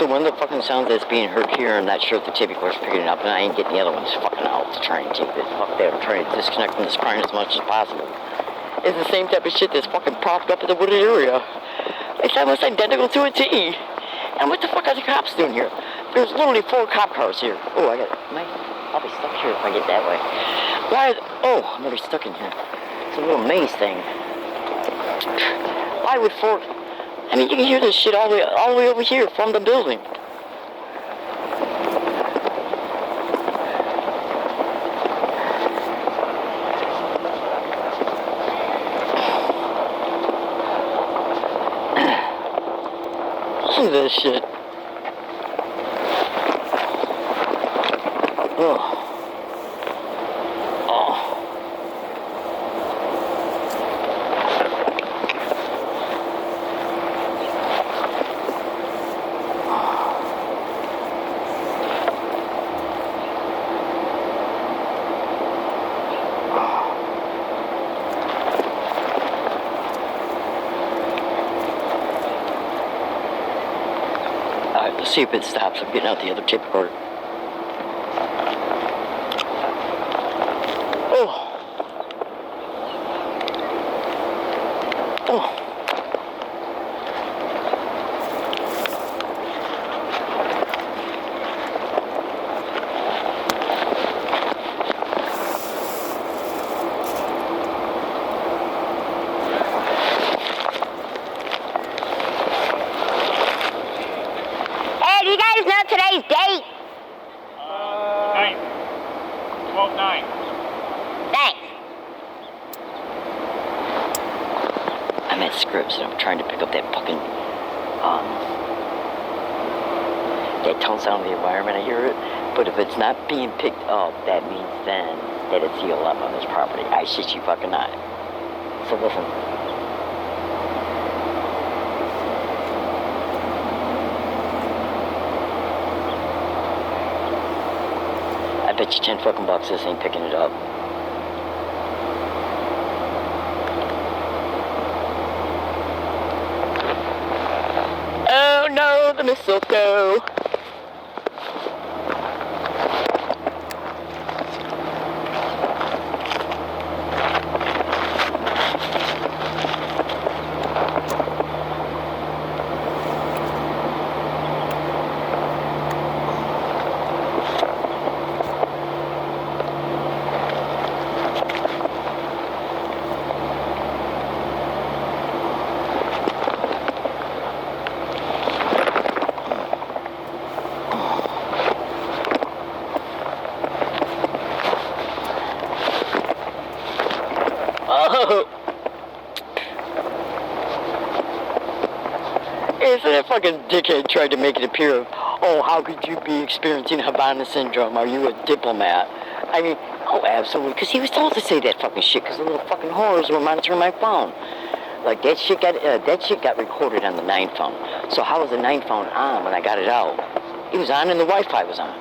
So one of the fucking sounds that's being heard here, I'm not sure if the tape recorder's picking it up, and I ain't getting the other ones fucking out to try and take this. Fuck that, I'm trying to disconnect from this crane as much as possible. It's the same type of shit that's fucking propped up in the wooded area. It's almost identical to a T. And what the fuck are the cops doing here? There's literally 4 cop cars here. Oh, I'll be stuck here if I get that way. I'm already stuck in here. It's a little maze thing. Why would 4... I mean, you can hear this shit all the way over here from the building. Listen to this shit. Oh. Alright, let's see if it stops. I'm getting out the other tape recorder. Oh. Hey, do you guys know today's date? 9. 12/9. Thanks. I'm at Scripps and I'm trying to pick up that fucking, that tone sound of the environment. I hear it. But if it's not being picked up, that means then that it's ELF on this property. I shit you fucking not. So listen. I bet you 10 fucking bucks this ain't picking it up. Oh no, the mistletoe. Hey, so that fucking dickhead tried to make it appear, oh, how could you be experiencing Havana syndrome? Are you a diplomat? I mean, oh, absolutely. Because he was told to say that fucking shit because the little fucking whores were monitoring my phone. Like, that shit got recorded on the 9 phone. So how was the 9 phone on when I got it out? It was on and the Wi-Fi was on.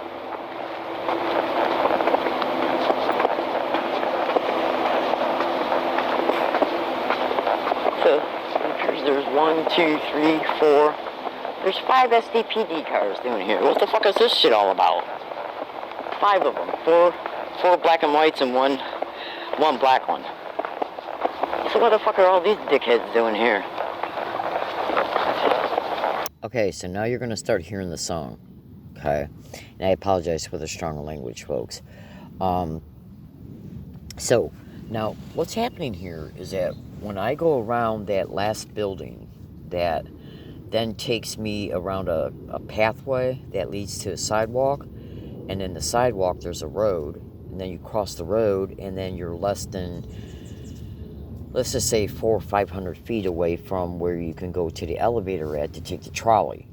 So, there's 1, 2, 3, 4. There's 5 SDPD cars doing here. What the fuck is this shit all about? 5 of them. 4 black and whites and one black one. So what the fuck are all these dickheads doing here? Okay, so now you're going to start hearing the song. Okay? And I apologize for the stronger language, folks. So, now, what's happening here is that when I go around that last building that then takes me around a pathway that leads to a sidewalk, and then the sidewalk there's a road, and then you cross the road, and then you're less than, let's just say 400 or 500 feet away from where you can go to the elevator at to take the trolley.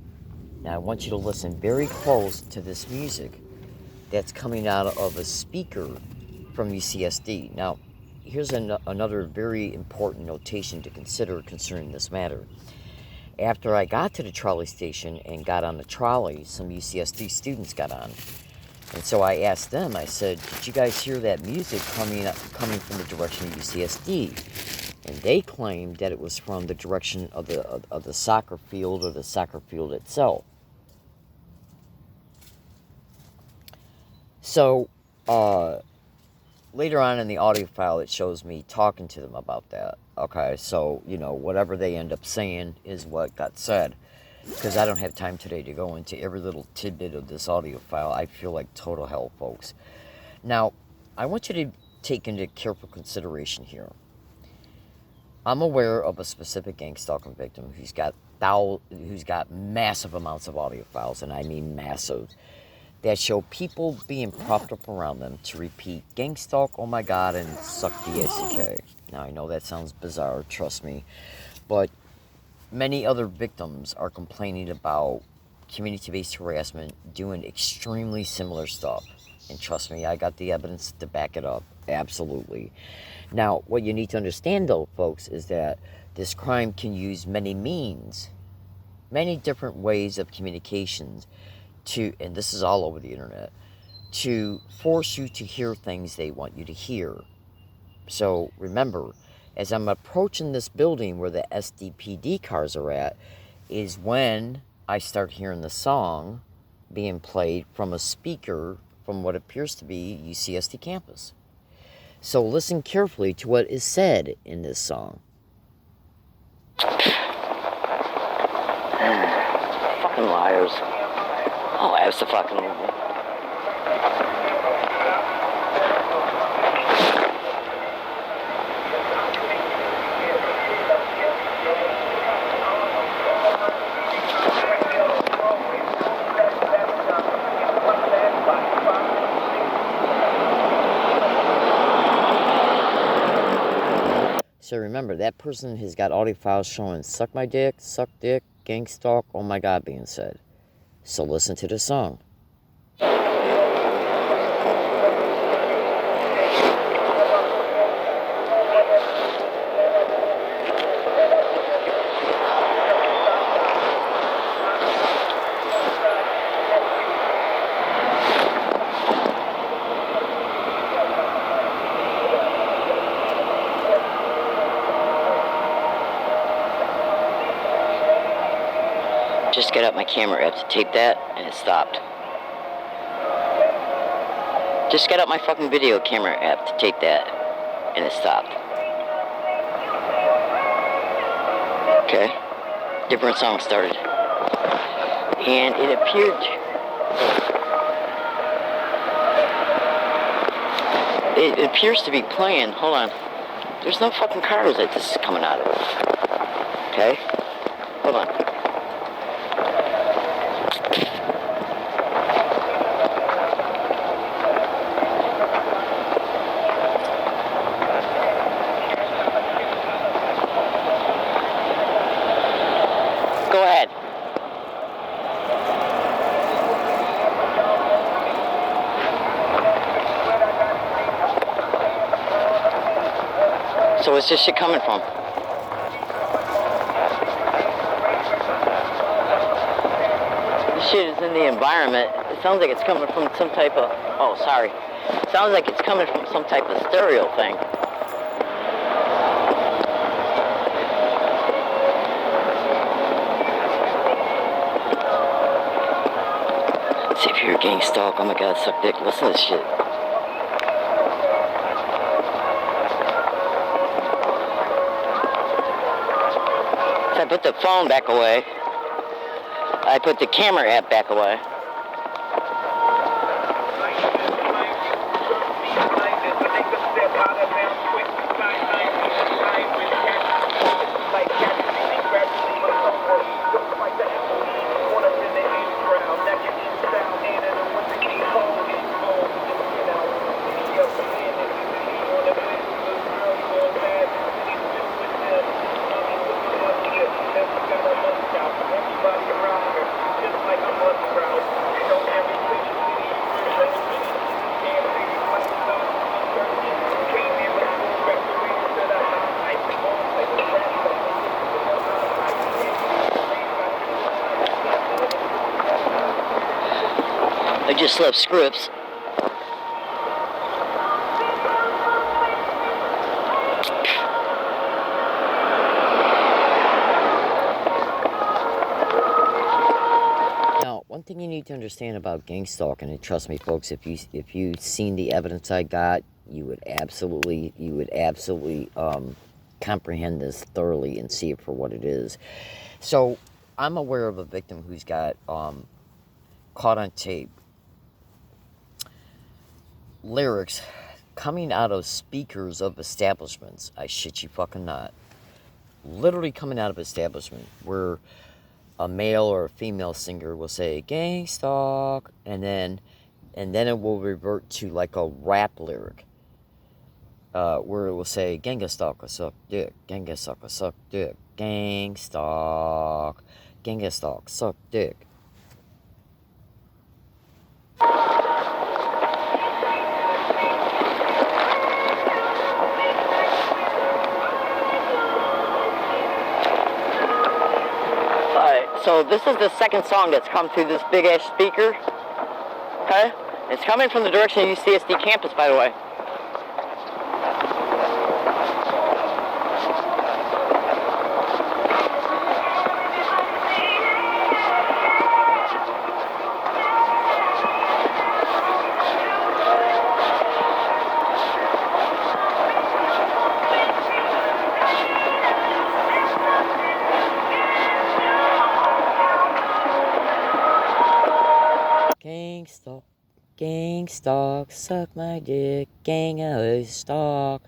Now I want you to listen very close to this music that's coming out of a speaker from UCSD. Now, here's another very important notation to consider concerning this matter. After I got to the trolley station and got on the trolley, some UCSD students got on. And so I asked them, I said, did you guys hear that music coming from the direction of UCSD? And they claimed that it was from the direction of the soccer field or the soccer field itself. So, later on in the audio file, it shows me talking to them about that. Okay, so, whatever they end up saying is what got said. Because I don't have time today to go into every little tidbit of this audio file. I feel like total hell, folks. Now, I want you to take into careful consideration here. I'm aware of a specific gang stalking victim who's got massive amounts of audio files, and I mean massive, that show people being propped up around them to repeat gang stalk, oh my god, and suck D-A-C-K. Now, I know that sounds bizarre, trust me, but many other victims are complaining about community-based harassment doing extremely similar stuff. And trust me, I got the evidence to back it up. Absolutely. Now, what you need to understand, though, folks, is that this crime can use many means, many different ways of communications and this is all over the internet, to force you to hear things they want you to hear. So, remember, as I'm approaching this building where the SDPD cars are at, is when I start hearing the song being played from a speaker from what appears to be UCSD campus. So listen carefully to what is said in this song. Fucking liars. Oh, abso-fucking-lutely. So remember, that person has got audio files showing suck my dick, suck dick, gang stalk, oh my god being said. So listen to the song. Just got out my camera app to tape that, and it stopped. Just got out my fucking video camera app to tape that, and it stopped. Okay. Different song started. And it appeared... It appears to be playing... Hold on. There's no fucking cars that this is coming out of. Okay? Hold on. Go ahead. So where's this shit coming from? This shit is in the environment. It sounds like it's coming from some type of... Oh, sorry. It sounds like it's coming from some type of stereo thing. Let's see if you're a gang stalk. Oh my god, suck dick. Listen to this shit. So I put the phone back away. I put the camera app back away. I just left Scripps. Now, one thing you need to understand about gang stalking, and trust me, folks, if you've seen the evidence I got, you would absolutely comprehend this thoroughly and see it for what it is. So, I'm aware of a victim who's got caught on tape lyrics coming out of speakers of establishments. I shit you fucking not. Literally coming out of establishment where a male or a female singer will say gang stalk, and then it will revert to like a rap lyric where it will say ganga stalker suck dick, ganga stalker suck dick, gang stalk, ganga stalk suck dick. So this is the second song that's come through this big ass speaker. Okay? It's coming from the direction of UCSD campus, by the way. Gang stalk, suck my dick, gang stalk.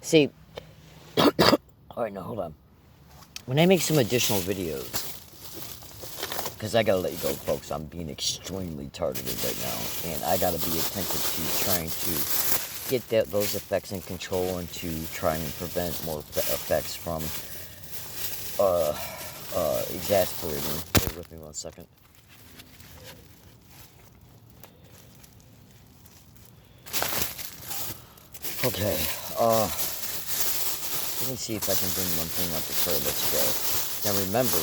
See, alright, now hold on. When I make some additional videos, because I gotta let you go, folks, I'm being extremely targeted right now, and I gotta be attentive to trying to get those effects in control and to try and prevent more effects from exasperating. Bear with me 1 second. Okay, let me see if I can bring one thing up before I let you go. Now remember,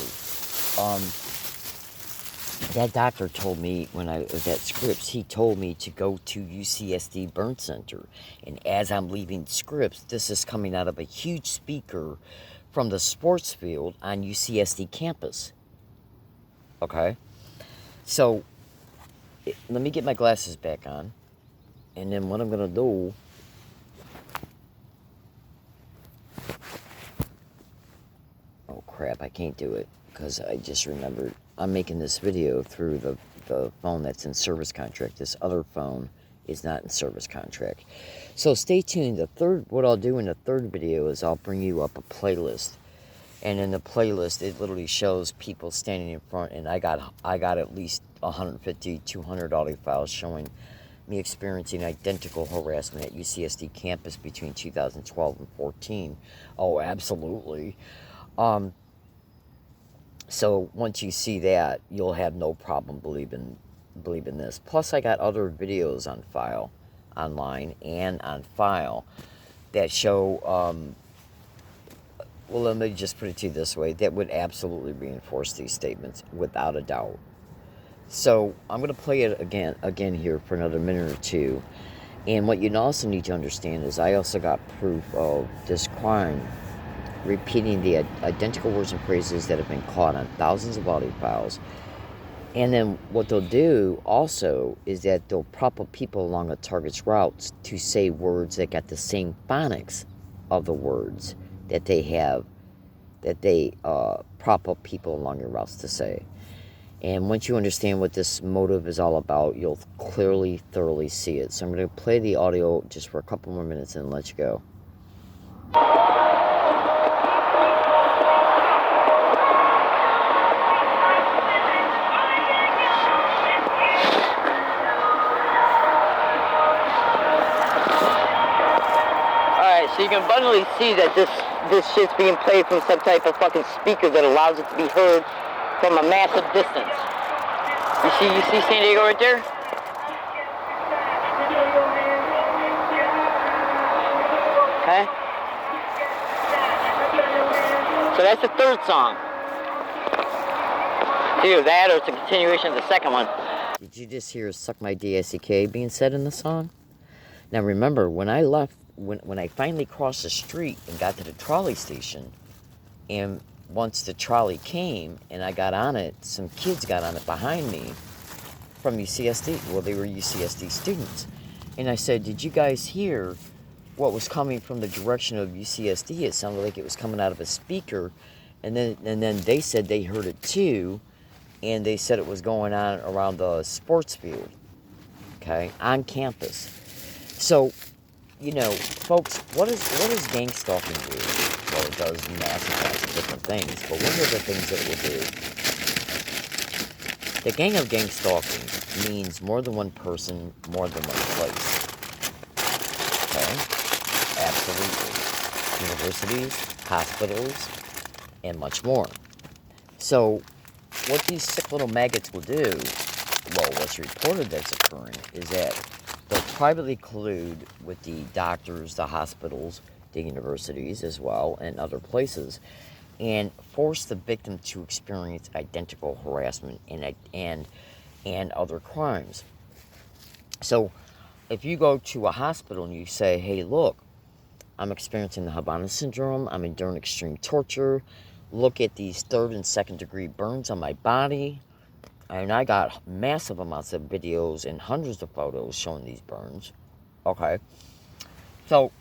that doctor told me when I was at Scripps, he told me to go to UCSD Burn Center. And as I'm leaving Scripps, this is coming out of a huge speaker from the sports field on UCSD campus. Okay? So, let me get my glasses back on. And then what I'm going to do... Oh crap, I can't do it because I just remembered I'm making this video through the phone that's in service contract. This other phone is not in service contract. So stay tuned. What I'll do in the third video is I'll bring you up a playlist. And in the playlist, it literally shows people standing in front, and I got at least 150, 200 audio files showing me experiencing identical harassment at UCSD campus between 2012 and 14. Oh, absolutely. So once you see that, you'll have no problem believing this. Plus, I got other videos on file, online and on file, that show, well, let me just put it to you this way, that would absolutely reinforce these statements without a doubt. So I'm going to play it again here for another minute or two. And what you also need to understand is I also got proof of this crime repeating the identical words and phrases that have been caught on thousands of audio files. And then what they'll do also is that they'll prop up people along a target's routes to say words that got the same phonics of the words that they prop up people along your routes to say. And once you understand what this motive is all about, you'll clearly, thoroughly see it. So I'm going to play the audio just for a couple more minutes and let you go. Alright, so you can abundantly see that this shit's being played from some type of fucking speaker that allows it to be heard from a massive distance. You see San Diego right there? Okay. So that's the third song. Either that or it's a continuation of the second one. Did you just hear "Suck My D-S-E-K" being said in the song? Now remember, when I left, when I finally crossed the street and got to the trolley station, and once the trolley came and I got on it, some kids got on it behind me from UCSD. Well, they were UCSD students. And I said, did you guys hear what was coming from the direction of UCSD? It sounded like it was coming out of a speaker. And then they said they heard it too. And they said it was going on around the sports field, okay, on campus. So, you know, folks, what does gang stalking do? Well, it does massive amounts of different things, but one of the things that it will do, the gang of gang stalking means more than one person, more than one place. Okay? Absolutely. Universities, hospitals, and much more. So, what these sick little maggots will do, well, what's reported that's occurring, is that they'll privately collude with the doctors, the hospitals, the universities as well, and other places, and force the victim to experience identical harassment and other crimes. So, if you go to a hospital and you say, hey, look, I'm experiencing the Havana syndrome, I'm enduring extreme torture, look at these 3rd and 2nd degree burns on my body, and I got massive amounts of videos and hundreds of photos showing these burns, okay? So,